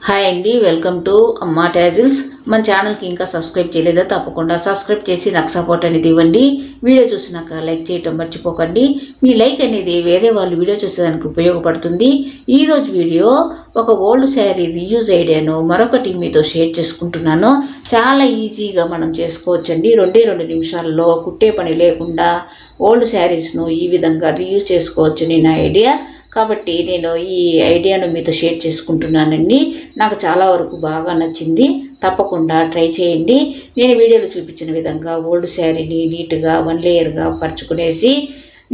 Hi అండి, welcome to అమ్మా tassels. మన ఛానల్కి ఇంకా సబ్స్క్రైబ్ చేయలేదా తప్పకుండా సబ్స్క్రైబ్ చేసి నాకు సపోర్ట్ అనేది ఇవ్వండి. వీడియో చూసినాక లైక్ చేయటం మర్చిపోకండి. మీ లైక్ అనేది వేరే వాళ్ళు వీడియో చూసేదానికి ఉపయోగపడుతుంది. ఈరోజు వీడియో ఒక ఓల్డ్ శారీ రీయూజ్ ఐడియాను మరొకటి మీతో షేర్ చేసుకుంటున్నాను. చాలా ఈజీగా మనం చేసుకోవచ్చండి. 2 నిమిషాల్లో కుట్టే పని లేకుండా ఓల్డ్ శారీస్ను ఈ విధంగా రీయూజ్ చేసుకోవచ్చు నా ఐడియా. కాబట్టి నేను ఈ ఐడియాను మీతో షేర్ చేసుకుంటున్నానండి. నాకు చాలా వరకు బాగా నచ్చింది. తప్పకుండా ట్రై చేయండి. నేను వీడియోలో చూపించిన విధంగా ఓల్డ్ శారీని నీట్గా 1 లేయర్గా పరుచుకునేసి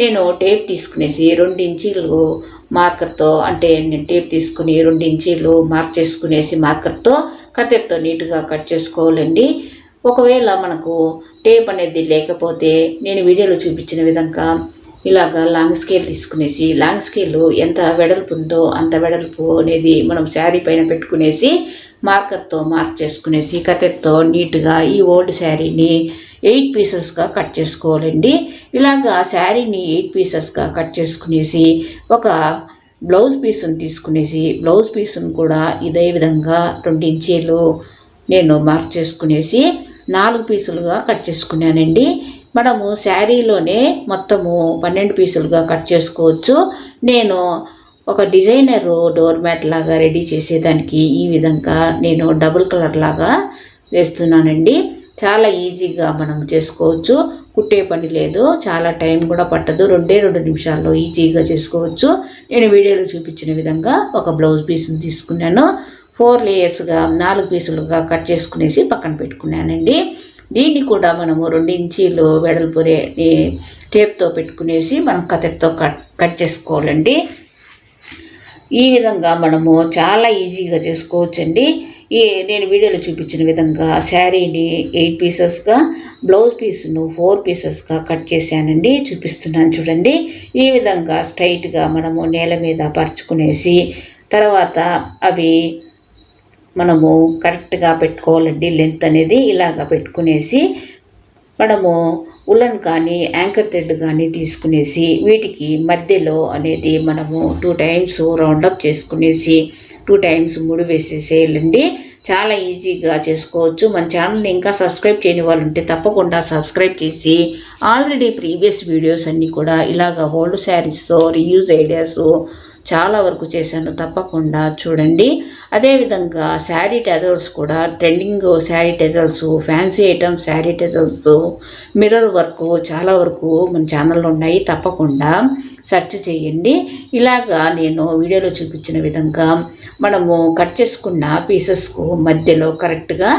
నేను టేప్ తీసుకునేసి 2 ఇంచీలు మార్కర్తో, అంటే నేను టేప్ తీసుకుని 2 ఇంచీలు మార్క్ చేసుకునేసి మార్కర్తో కత్తెరతో నీట్గా కట్ చేసుకోవాలండి. ఒకవేళ మనకు టేప్ అనేది లేకపోతే నేను వీడియోలో చూపించిన విధంగా ఇలాగా లాంగ్ స్కేల్ తీసుకునేసి, లాంగ్ స్కేల్ ఎంత వెడల్పు ఉందో అంత వెడల్పు అనేది మనం శారీ పైన పెట్టుకునేసి మార్కర్తో మార్క్ చేసుకునేసి కత్తెరతో నీట్గా ఈ ఓల్డ్ శారీని 8 పీసెస్గా కట్ చేసుకోవాలండి. ఇలాగా శారీని 8 పీసెస్గా కట్ చేసుకునేసి ఒక బ్లౌజ్ పీస్ని తీసుకునేసి బ్లౌజ్ పీస్ను కూడా ఇదే విధంగా 2 ఇంచీలు నేను మార్క్ చేసుకునేసి 4 పీసులుగా కట్ చేసుకున్నానండి. మనము శారీలోనే మొత్తము 12 పీసులుగా కట్ చేసుకోవచ్చు. నేను ఒక డిజైనర్ డోర్ మ్యాట్ లాగా రెడీ చేసేదానికి ఈ విధంగా నేను డబుల్ కలర్ లాగా వేస్తున్నానండి. చాలా ఈజీగా మనం చేసుకోవచ్చు. కుట్టే పని లేదు, చాలా టైం కూడా పట్టదు. 2 నిమిషాల్లో ఈజీగా చేసుకోవచ్చు. నేను వీడియోలో చూపించిన విధంగా ఒక బ్లౌజ్ పీస్ని తీసుకున్నాను. 4 లేయర్స్గా 4 పీసులుగా కట్ చేసుకునేసి పక్కన పెట్టుకున్నానండి. దీన్ని కూడా మనము 2 ఇంచీలు వెడల్పు టేప్తో పెట్టుకునేసి మనం కత్తెరతో కట్ చేసుకోవాలండి. ఈ విధంగా మనము చాలా ఈజీగా చేసుకోవచ్చండి. నేను వీడియోలో చూపించిన విధంగా శారీని 8 పీసెస్గా, బ్లౌజ్ పీస్ను 4 పీసెస్గా కట్ చేశానండి. చూపిస్తున్నాను చూడండి. ఈ విధంగా స్ట్రైట్గా మనము నేల మీద పరుచుకునేసి తర్వాత అవి మనము కరెక్ట్గా పెట్టుకోవాలండి. లెంత్ అనేది ఇలాగా పెట్టుకునేసి మనము ఉలన్ కానీ యాంకర్ థ్రెడ్ కానీ తీసుకునేసి వీటికి మధ్యలో అనేది మనము 2 టైమ్స్ రౌండప్ చేసుకునేసి 2 టైమ్స్ ముడి వేసేసేయాలండి. చాలా ఈజీగా చేసుకోవచ్చు. మన ఛానల్ని ఇంకా సబ్స్క్రైబ్ చేయని వాళ్ళు ఉంటే తప్పకుండా సబ్స్క్రైబ్ చేసి ఆల్రెడీ ప్రీవియస్ వీడియోస్ అన్నీ కూడా ఇలాగ ఓల్డ్ శారీస్తో రీయూజ్ ఐడియాస్ చాలా వరకు చేశాను. తప్పకుండా చూడండి. అదేవిధంగా శారీ టెజల్స్ కూడా trending sari టెజల్స్, fancy item sari టెజల్స్, mirror work చాలా వరకు మన ఛానల్లో ఉన్నాయి. తప్పకుండా సెర్చ్ చేయండి. ఇలాగా నేను వీడియోలో చూపించిన విధంగా మనము కట్ చేసుకున్న పీసెస్కు మధ్యలో కరెక్ట్గా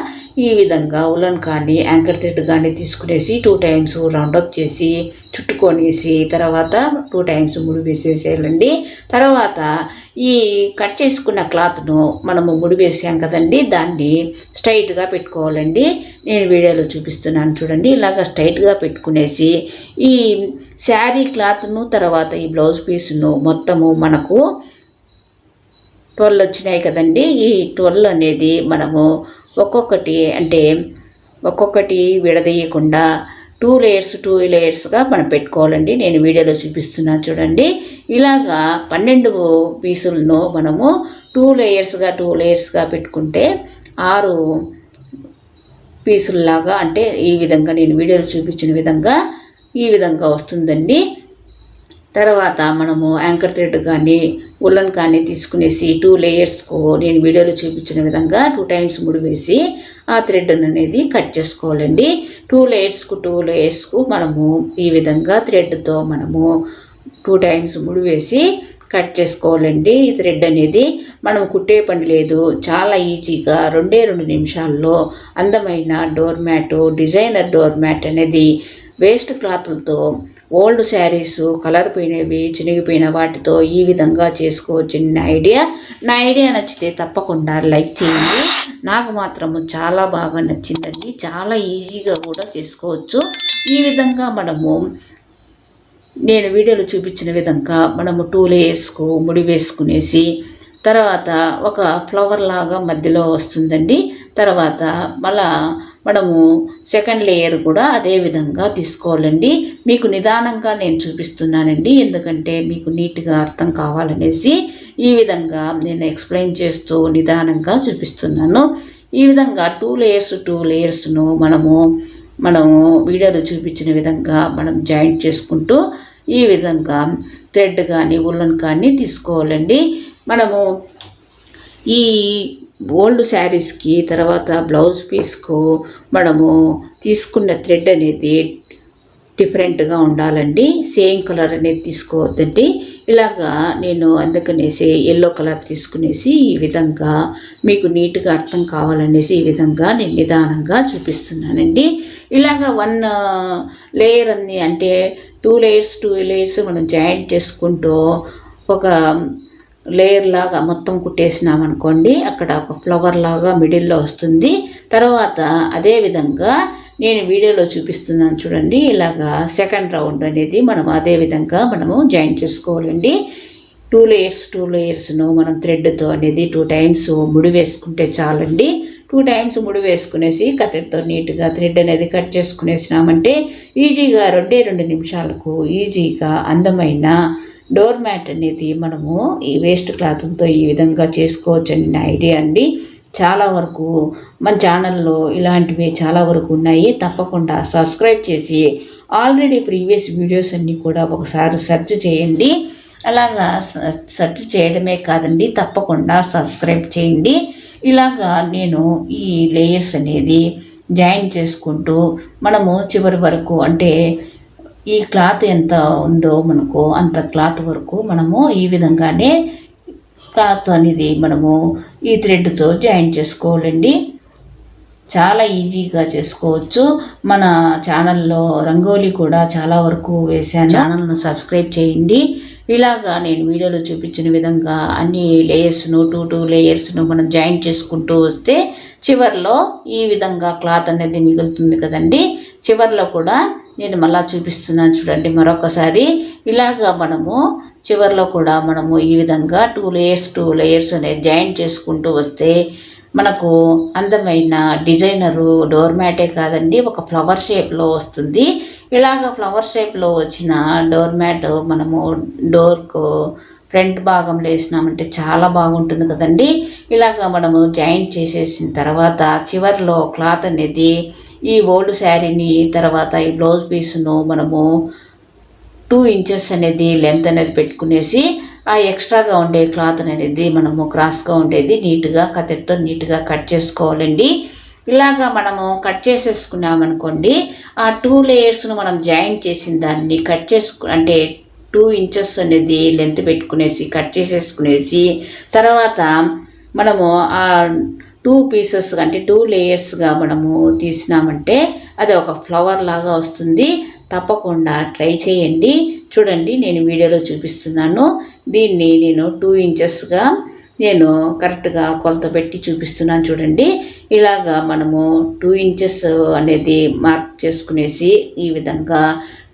ఈ విధంగా ఉలన్ కానీ యాంకర్ థ్రెడ్ కానీ తీసుకునేసి 2 టైమ్స్ రౌండప్ చేసి చుట్టుకొనేసి తర్వాత 2 టైమ్స్ ముడి వేసేసేయాలండి. తర్వాత ఈ కట్ చేసుకున్న క్లాత్ను మనము ముడి వేసాం కదండి, దాన్ని స్ట్రైట్గా పెట్టుకోవాలండి. నేను వీడియోలో చూపిస్తున్నాను చూడండి. ఇలాగ స్ట్రైట్గా పెట్టుకునేసి ఈ శారీ క్లాత్ను తర్వాత ఈ బ్లౌజ్ పీస్ను మొత్తము మనకు 12 వచ్చినాయి కదండి. ఈ 12 అనేది మనము ఒక్కొక్కటి విడదీయకుండా 2 లేయర్స్గా మనం పెట్టుకోవాలండి. నేను వీడియోలో చూపిస్తున్నాను చూడండి. ఇలాగా 12 పీసులను మనము 2 లేయర్స్గా పెట్టుకుంటే 6 పీసుల్లాగా, అంటే ఈ విధంగా నేను వీడియోలో చూపించిన విధంగా ఈ విధంగా వస్తుందండి. తర్వాత మనము యాంకర్ థ్రెడ్ కానీ ఉలన్ కానీ తీసుకునేసి 2 లేయర్స్కు నేను వీడియోలో చూపించిన విధంగా 2 టైమ్స్ ముడి వేసి ఆ థ్రెడ్ అనేది కట్ చేసుకోవాలండి. 2 లేయర్స్కు మనము ఈ విధంగా థ్రెడ్తో మనము 2 టైమ్స్ ముడి వేసి కట్ చేసుకోవాలండి. ఈ థ్రెడ్ అనేది మనం కుట్టే పని లేదు. చాలా ఈజీగా 2 నిమిషాల్లో అందమైన door mat, designer door mat అనేది వేస్ట్ క్లాత్లతో ఓల్డ్ శారీస్ కలర్ పోయినవి, చినిగిపోయిన వాటితో ఈ విధంగా చేసుకోవచ్చు. నా ఐడియా నచ్చితే తప్పకుండా లైక్ చేయండి. నాకు మాత్రము చాలా బాగా నచ్చిందండి. చాలా ఈజీగా కూడా చేసుకోవచ్చు. ఈ విధంగా మనము నేను వీడియోలో చూపించిన విధంగా మనము 2 లేయర్స్కు ముడి వేసుకునేసి తర్వాత ఒక ఫ్లవర్ లాగా మధ్యలో వస్తుందండి. తర్వాత మళ్ళా మనము సెకండ్ లేయర్ కూడా అదే విధంగా తీసుకోవాలండి. మీకు నిదానంగా నేను చూపిస్తున్నానండి, ఎందుకంటే మీకు నీట్గా అర్థం కావాలనేసి ఈ విధంగా నేను ఎక్స్ప్లెయిన్ చేస్తూ నిదానంగా చూపిస్తున్నాను. ఈ విధంగా 2 లేయర్స్ను మనము వీడియోలో చూపించిన విధంగా మనం జాయింట్ చేసుకుంటూ ఈ విధంగా థ్రెడ్ కానీ ఉల్లన్ కానీ తీసుకోవాలండి. మనము ఈ ఓల్డ్ శారీస్కి తర్వాత బ్లౌజ్ పీస్కు మనము తీసుకున్న థ్రెడ్ అనేది డిఫరెంట్గా ఉండాలండి. సేమ్ కలర్ అనేది తీసుకోవద్దండి. ఇలాగా నేను అందుకనేసి ఎల్లో కలర్ తీసుకునేసి ఈ విధంగా మీకు నీట్గా అర్థం కావాలనేసి ఈ విధంగా నేను నిదానంగా చూపిస్తున్నానండి. ఇలాగా 1 లేయర్ అన్ని అంటే 2 లేయర్స్ మనం జాయింట్ చేసుకుంటూ ఒక లేయర్ లాగా మొత్తం కుట్టేసినామనుకోండి, అక్కడ ఒక ఫ్లవర్ లాగా మిడిల్లో వస్తుంది. తర్వాత అదే విధంగా నేను వీడియోలో చూపిస్తున్నాను చూడండి, ఇలాగా సెకండ్ రౌండ్ అనేది మనం అదే విధంగా మనము జాయిన్ చేసుకోవాలండి. 2 లేయర్స్ను మనం థ్రెడ్తో అనేది 2 టైమ్స్ ముడి వేసుకుంటే చాలండి. 2 టైమ్స్ ముడి వేసుకునేసి కత్తెరతో నీట్గా థ్రెడ్ అనేది కట్ చేసుకునేసినామంటే ఈజీగా 2 నిమిషాలకు ఈజీగా అందమైన డోర్ మ్యాట్ అనేది మనము ఈ వేస్ట్ క్లాత్లతో ఈ విధంగా చేసుకోవచ్చని నా ఐడియా అండి. చాలా వరకు మన ఛానల్లో ఇలాంటివి చాలా వరకు ఉన్నాయి. తప్పకుండా సబ్స్క్రైబ్ చేసి ఆల్రెడీ ప్రీవియస్ వీడియోస్ అన్నీ కూడా ఒకసారి సెర్చ్ చేయండి. అలాగా సెర్చ్ చేయడమే కాదండి, తప్పకుండా సబ్స్క్రైబ్ చేయండి. ఇలాగా నేను ఈ లేయర్స్ అనేది జాయిన్ చేసుకుంటూ మనము చివరి వరకు అంటే ఈ క్లాత్ ఎంత ఉందో మనకు అంత క్లాత్ వరకు మనము ఈ విధంగానే క్లాత్ అనేది మనము ఈ థ్రెడ్తో జాయిన్ చేసుకోవాలండి. చాలా ఈజీగా చేసుకోవచ్చు. మన ఛానల్లో రంగోలీ కూడా చాలా వరకు వేసాను, ఛానల్ను సబ్స్క్రైబ్ చేయండి. ఇలాగా నేను వీడియోలో చూపించిన విధంగా అన్ని లేయర్స్ను 2 లేయర్స్ను మనం జాయిన్ చేసుకుంటూ వస్తే చివర్లో ఈ విధంగా క్లాత్ అనేది మిగులుతుంది కదండి. చివర్లో కూడా నేను మళ్ళా చూపిస్తున్నాను చూడండి మరొకసారి. ఇలాగా మనము చివర్లో కూడా మనము ఈ విధంగా 2 లేయర్స్ అనేది జాయిన్ చేసుకుంటూ వస్తే మనకు అందమైన డిజైనరు డోర్ మ్యాటే కాదండి, ఒక ఫ్లవర్ షేప్లో వస్తుంది. ఇలాగ ఫ్లవర్ షేప్లో వచ్చిన డోర్ మ్యాట్ మనము డోర్కు ఫ్రంట్ భాగంలో వేసినామంటే చాలా బాగుంటుంది కదండి. ఇలాగ మనము జాయింట్ చేసేసిన తర్వాత చివర్లో క్లాత్ అనేది ఈ ఓల్డ్ శారీని తర్వాత ఈ బ్లౌజ్ పీస్ను మనము 2 ఇంచెస్ అనేది లెంత్ అనేది పెట్టుకునేసి ఆ ఎక్స్ట్రాగా ఉండే క్లాత్ అనేది మనము క్రాస్గా ఉండేది నీట్గా కత్తెరతో నీట్గా కట్ చేసుకోవాలండి. ఇలాగా మనము కట్ చేసేసుకున్నామనుకోండి, ఆ 2 లేయర్స్ను మనం జాయింట్ చేసిన దాన్ని కట్ అంటే 2 ఇంచెస్ అనేది లెంత్ పెట్టుకునేసి కట్ చేసేసుకునేసి తర్వాత మనము ఆ 2 పీసెస్ అంటే 2 లేయర్స్గా మనము తీసినామంటే అది ఒక ఫ్లవర్ లాగా వస్తుంది. తప్పకుండా ట్రై చేయండి. చూడండి నేను వీడియోలో చూపిస్తున్నాను. దీన్ని నేను 2 ఇంచెస్గా నేను కరెక్ట్గా కొలత పెట్టి చూపిస్తున్నాను చూడండి. ఇలాగా మనము 2 ఇంచెస్ అనేది మార్క్ చేసుకునేసి ఈ విధంగా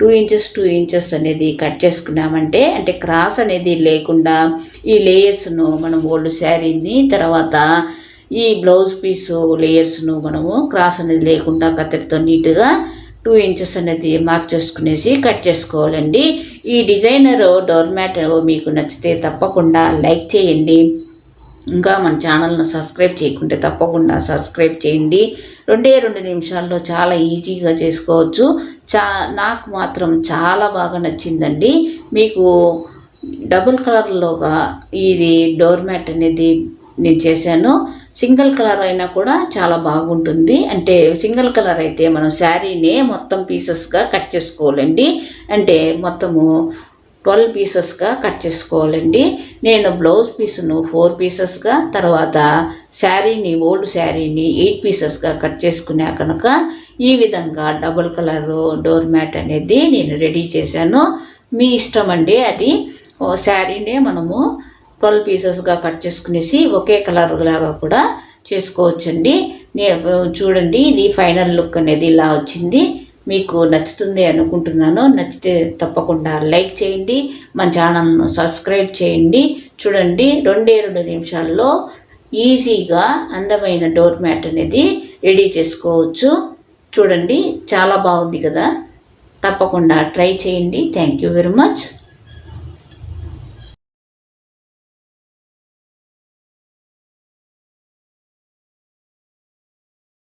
2 ఇంచెస్ అనేది కట్ చేసుకున్నామంటే అంటే క్రాస్ అనేది లేకుండా ఈ లేయర్స్ను మనం ఓల్డ్ శారీని తర్వాత ఈ బ్లౌజ్ పీసు లేయర్స్ను మనము క్రాస్ అనేది లేకుండా కత్తెరతో నీట్గా 2 ఇంచెస్ అనేది మార్క్ చేసుకునేసి కట్ చేసుకోవాలండి. ఈ డిజైనర్ డోర్ మ్యాట్ మీకు నచ్చితే తప్పకుండా లైక్ చేయండి. ఇంకా మన ఛానల్ను సబ్స్క్రైబ్ చేయకుంటే తప్పకుండా సబ్స్క్రైబ్ చేయండి. 2 నిమిషాల్లో చాలా ఈజీగా చేసుకోవచ్చు. నాకు మాత్రం చాలా బాగా నచ్చిందండి. మీకు డబుల్ కలర్లోగా ఇది డోర్ మ్యాట్ అనేది నేను చేశాను. సింగిల్ కలర్ అయినా కూడా చాలా బాగుంటుంది. అంటే సింగిల్ కలర్ అయితే మనం శారీనే మొత్తం పీసెస్గా కట్ చేసుకోవాలండి. అంటే మొత్తము 12 పీసెస్గా కట్ చేసుకోవాలండి. నేను బ్లౌజ్ పీస్ను 4 పీసెస్గా తర్వాత శారీని ఓల్డ్ శారీని 8 పీసెస్గా కట్ చేసుకున్నా కనుక ఈ విధంగా డబుల్ కలర్ డోర్ మ్యాట్ అనేది నేను రెడీ చేశాను. మీ ఇష్టం అండి. అది శారీనే మనము 12 పీసెస్గా కట్ చేసుకునేసి ఒకే కలర్ లాగా కూడా చేసుకోవచ్చండి. నేను చూడండి ఇది ఫైనల్ లుక్ అనేది ఇలా వచ్చింది. మీకు నచ్చుతుంది అనుకుంటున్నాను. నచ్చితే తప్పకుండా లైక్ చేయండి, మన ఛానల్ను సబ్స్క్రైబ్ చేయండి. చూడండి 2 నిమిషాల్లో ఈజీగా అందమైన డోర్ మ్యాట్ అనేది రెడీ చేసుకోవచ్చు. చూడండి చాలా బాగుంది కదా, తప్పకుండా ట్రై చేయండి. Thank you very much.